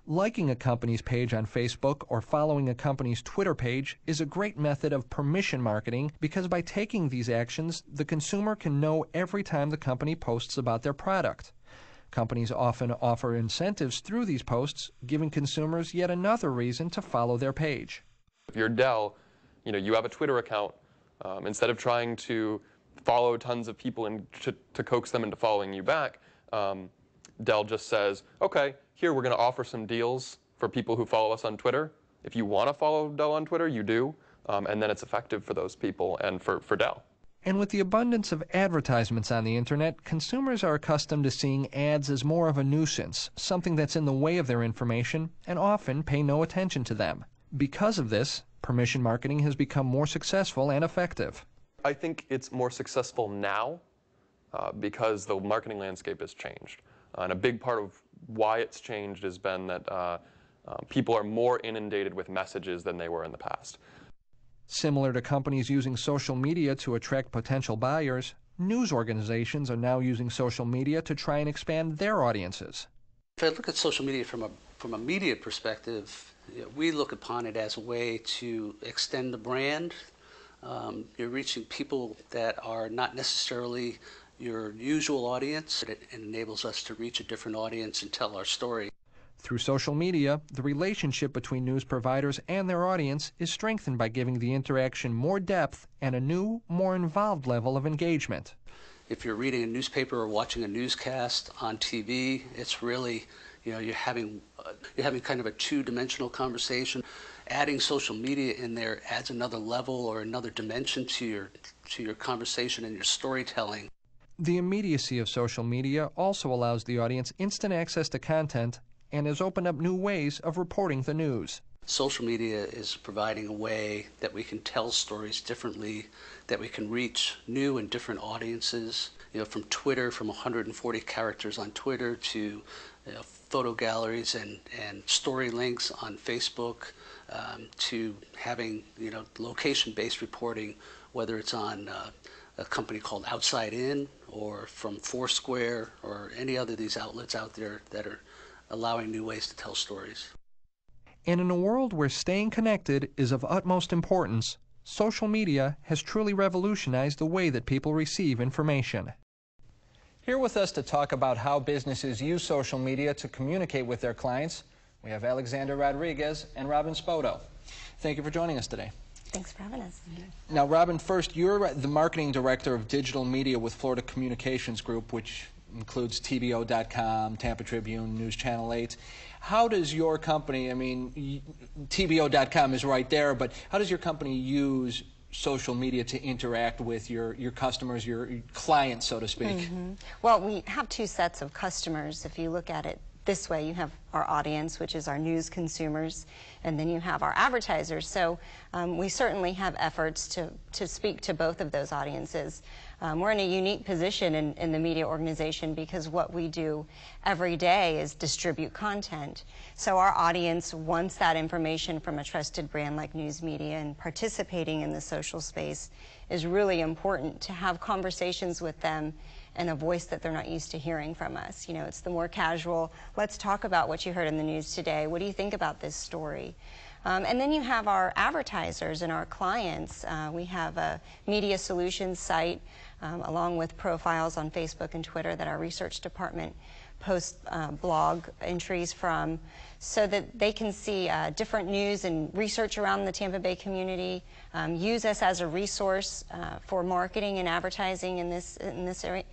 Liking a company's page on Facebook or following a company's Twitter page is a great method of permission marketing because by taking these actions, the consumer can know every time the company posts about their product. Companies often offer incentives through these posts, giving consumers yet another reason to follow their page. If you're Dell, you have a Twitter account. Instead of trying to follow tons of people and to coax them into following you back, Dell just says, okay, here we're going to offer some deals for people who follow us on Twitter. If you want to follow Dell on Twitter, you do, and then it's effective for those people and for Dell. And with the abundance of advertisements on the internet, consumers are accustomed to seeing ads as more of a nuisance, something that's in the way of their information, and often pay no attention to them. Because of this, permission marketing has become more successful and effective. I think it's more successful now because the marketing landscape has changed. And a big part of why it's changed has been that people are more inundated with messages than they were in the past. Similar to companies using social media to attract potential buyers, news organizations are now using social media to try and expand their audiences. If I look at social media from a media perspective, we look upon it as a way to extend the brand. You're reaching people that are not necessarily your usual audience. It enables us to reach a different audience and tell our story. Through social media, the relationship between news providers and their audience is strengthened by giving the interaction more depth and a new, more involved level of engagement. If you're reading a newspaper or watching a newscast on TV, it's really, you're having kind of a two-dimensional conversation. Adding social media in there adds another level or another dimension to your conversation and your storytelling. The immediacy of social media also allows the audience instant access to content and has opened up new ways of reporting the news. Social media is providing a way that we can tell stories differently, that we can reach new and different audiences. From Twitter, from 140 characters on Twitter to photo galleries and story links on Facebook, to having location-based reporting, whether it's on a company called Outside In or from Foursquare or any other of these outlets out there that are allowing new ways to tell stories. And in a world where staying connected is of utmost importance, social media has truly revolutionized the way that people receive information. Here with us to talk about how businesses use social media to communicate with their clients, we have Alexander Rodriguez and Robin Spoto. Thank you for joining us today. Thanks for having us. Now, Robin, first, you're the marketing director of digital media with Florida Communications Group, which includes TBO.com, Tampa Tribune, News Channel 8. How does your company, TBO.com is right there, but how does your company use social media to interact with your customers, your clients, so to speak? Mm-hmm. Well, we have two sets of customers. If you look at it this way, you have our audience, which is our news consumers, and then you have our advertisers. So we certainly have efforts to speak to both of those audiences. We're in a unique position in the media organization because what we do every day is distribute content. So our audience wants that information from a trusted brand like news media, and participating in the social space is really important to have conversations with them in a voice that they're not used to hearing from us. It's the more casual, let's talk about what you heard in the news today. What do you think about this story? And then you have our advertisers and our clients. We have a media solutions site along with profiles on Facebook and Twitter that our research department posts blog entries from, so that they can see different news and research around the Tampa Bay community, use us as a resource for marketing and advertising in this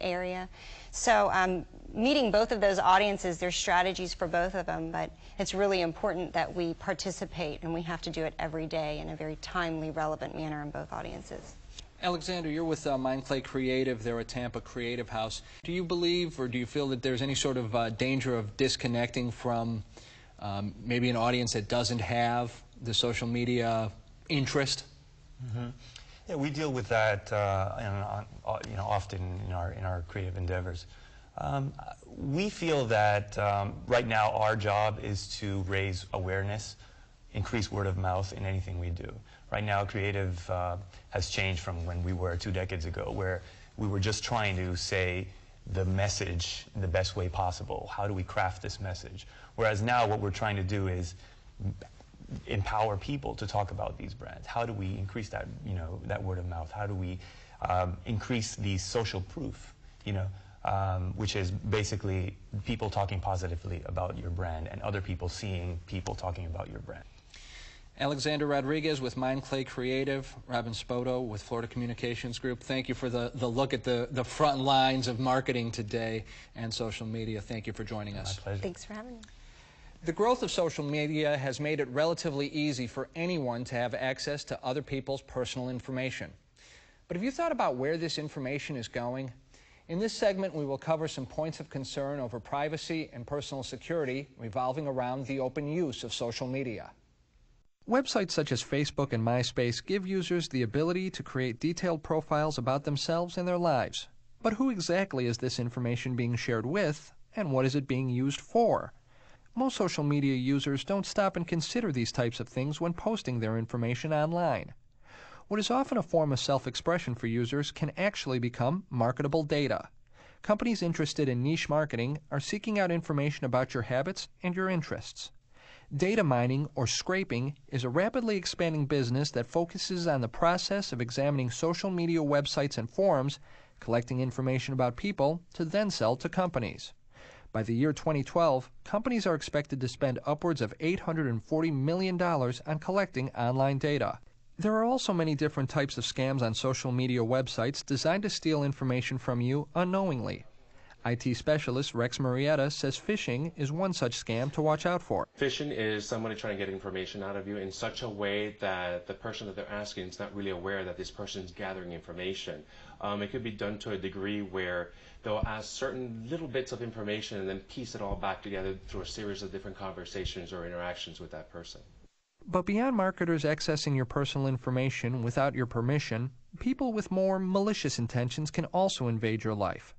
area. So meeting both of those audiences, there's strategies for both of them, but it's really important that we participate, and we have to do it every day in a very timely, relevant manner in both audiences. Alexander, you're with Mindclay Creative. They're a Tampa creative house. Do you believe, or do you feel that there's any sort of danger of disconnecting from maybe an audience that doesn't have the social media interest? Mm-hmm. Yeah, we deal with that often in our creative endeavors. We feel that right now our job is to raise awareness, increase word of mouth in anything we do. Right now, creative has changed from when we were 2 decades ago, where we were just trying to say, the message in the best way possible. How do we craft this message? Whereas now what we're trying to do is empower people to talk about these brands. How do we increase that, that word of mouth? How do we increase the social proof, which is basically people talking positively about your brand and other people seeing people talking about your brand. Alexander Rodriguez with Mind Clay Creative, Robin Spoto with Florida Communications Group. Thank you for the look at the front lines of marketing today and social media. Thank you for joining us. My pleasure. Thanks for having me. The growth of social media has made it relatively easy for anyone to have access to other people's personal information. But have you thought about where this information is going? In this segment, we will cover some points of concern over privacy and personal security revolving around the open use of social media. Websites such as Facebook and MySpace give users the ability to create detailed profiles about themselves and their lives. But who exactly is this information being shared with, and what is it being used for? Most social media users don't stop and consider these types of things when posting their information online. What is often a form of self-expression for users can actually become marketable data. Companies interested in niche marketing are seeking out information about your habits and your interests. Data mining, or scraping, is a rapidly expanding business that focuses on the process of examining social media websites and forums, collecting information about people to then sell to companies. By the year 2012, companies are expected to spend upwards of $840 million on collecting online data. There are also many different types of scams on social media websites designed to steal information from you unknowingly. IT specialist Rex Murrieta says phishing is one such scam to watch out for. Phishing is somebody trying to get information out of you in such a way that the person that they're asking is not really aware that this person is gathering information. It could be done to a degree where they'll ask certain little bits of information and then piece it all back together through a series of different conversations or interactions with that person. But beyond marketers accessing your personal information without your permission, people with more malicious intentions can also invade your life.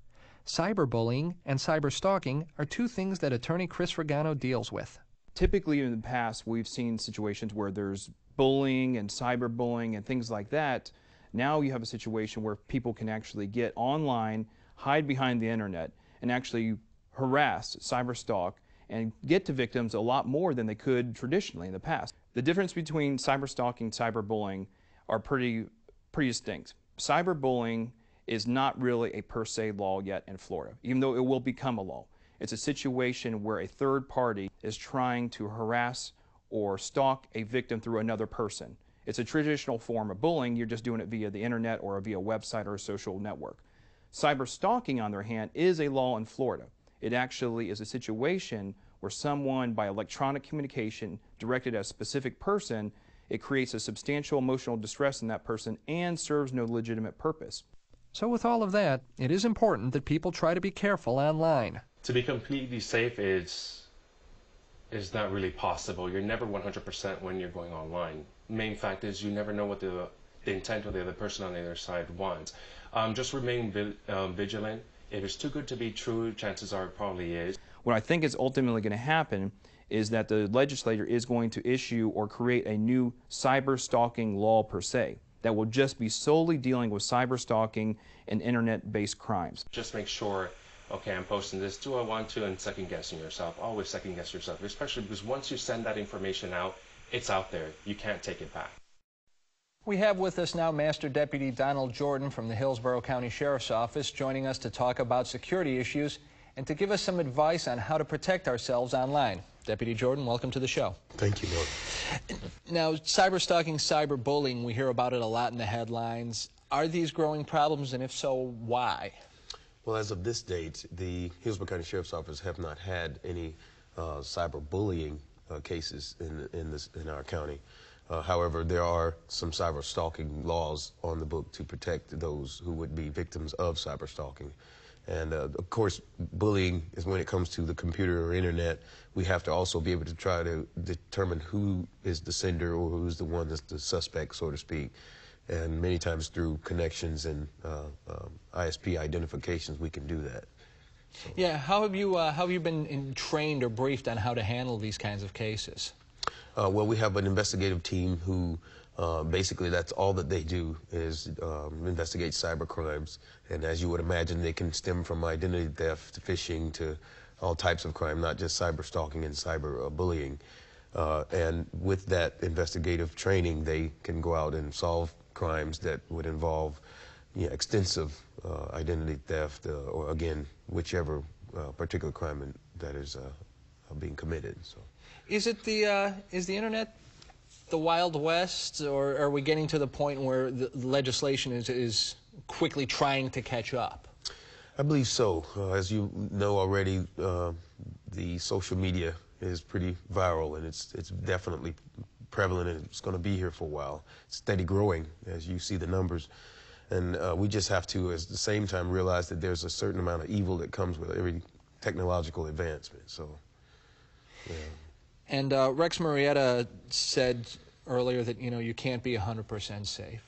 Cyberbullying and cyberstalking are two things that attorney Chris Regano deals with. Typically in the past we've seen situations where there's bullying and cyberbullying and things like that. Now you have a situation where people can actually get online, hide behind the internet, and actually harass, cyberstalk, and get to victims a lot more than they could traditionally in the past. The difference between cyberstalking and cyberbullying are pretty distinct. Cyberbullying is not really a per se law yet in Florida, even though it will become a law. It's a situation where a third party is trying to harass or stalk a victim through another person. It's a traditional form of bullying. You're just doing it via the internet or via a website or a social network. Cyberstalking, on the other hand, is a law in Florida. It actually is a situation where someone, by electronic communication directed at a specific person, it creates a substantial emotional distress in that person and serves no legitimate purpose. So with all of that, it is important that people try to be careful online. To be completely safe is not really possible. You're never 100% when you're going online. Main fact is you never know what the intent of the other person on the other side wants. Just remain vigilant. If it's too good to be true, chances are it probably is. What I think is ultimately going to happen is that the legislature is going to issue or create a new cyber stalking law per se that will just be solely dealing with cyber stalking and internet-based crimes. Just make sure, okay, I'm posting this, do I want to, and second-guessing yourself. Always second-guess yourself, especially because once you send that information out, it's out there. You can't take it back. We have with us now Master Deputy Donald Jordan from the Hillsborough County Sheriff's Office joining us to talk about security issues and to give us some advice on how to protect ourselves online. Deputy Jordan, welcome to the show. Thank you, Lord. Now, cyberstalking, cyberbullying, we hear about it a lot in the headlines. Are these growing problems, and if so, why? Well, as of this date, the Hillsborough County Sheriff's Office have not had any cyberbullying cases in our county. However, there are some cyberstalking laws on the book to protect those who would be victims of cyberstalking. And of course, bullying is when it comes to the computer or internet. We have to also be able to try to determine who is the sender or who's the one that's the suspect, so to speak. And many times through connections and ISP identifications, we can do that. So. Yeah, how have you been trained or briefed on how to handle these kinds of cases? Well, we have an investigative team who basically that's all that they do is investigate cyber crimes. And as you would imagine, they can stem from identity theft to phishing to all types of crime, not just cyber stalking and cyber bullying. And with that investigative training, they can go out and solve crimes that would involve extensive identity theft or, again, whichever particular crime that is being committed. So, is the internet the Wild West, or are we getting to the point where the legislation is quickly trying to catch up? I believe so. As you know already, the social media is pretty viral, and it's definitely prevalent, and it's going to be here for a while. It's steady growing, as you see the numbers. And we just have to, at the same time, realize that there's a certain amount of evil that comes with every technological advancement. So, yeah. And Rex Murrieta said earlier that, you can't be 100% safe.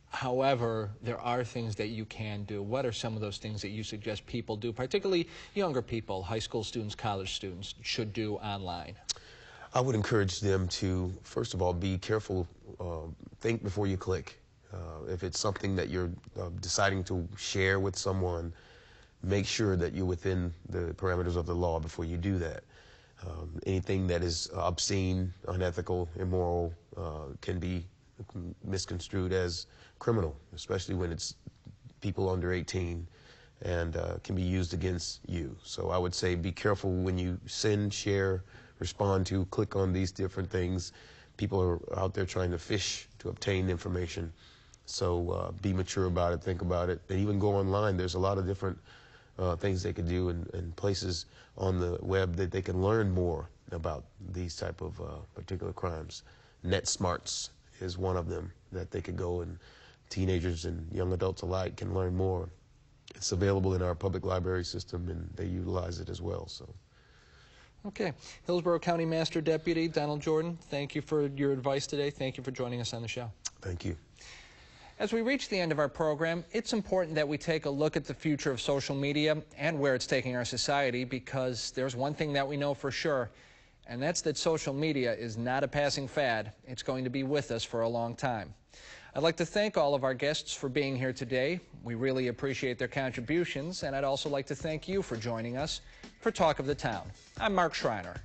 However, there are things that you can do. What are some of those things that you suggest people do, particularly younger people, high school students, college students, should do online? I would encourage them to, first of all, be careful, think before you click. If it's something that you're deciding to share with someone, make sure that you're within the parameters of the law before you do that. Anything that is obscene, unethical, immoral can be misconstrued as criminal, especially when it's people under 18, and can be used against you. So I would say be careful when you send, share, respond to, click on these different things. People are out there trying to fish to obtain information. So be mature about it, think about it, and even go online. There's a lot of different things they could do and places on the web that they can learn more about these type of particular crimes. NetSmarts is one of them that they could go, and teenagers and young adults alike can learn more. It's available in our public library system, and they utilize it as well. So. Okay. Hillsborough County Master Deputy Donald Jordan, thank you for your advice today. Thank you for joining us on the show. Thank you. As we reach the end of our program, it's important that we take a look at the future of social media and where it's taking our society, because there's one thing that we know for sure, and that's that social media is not a passing fad. It's going to be with us for a long time. I'd like to thank all of our guests for being here today. We really appreciate their contributions, and I'd also like to thank you for joining us for Talk of the Town. I'm Mark Schreiner.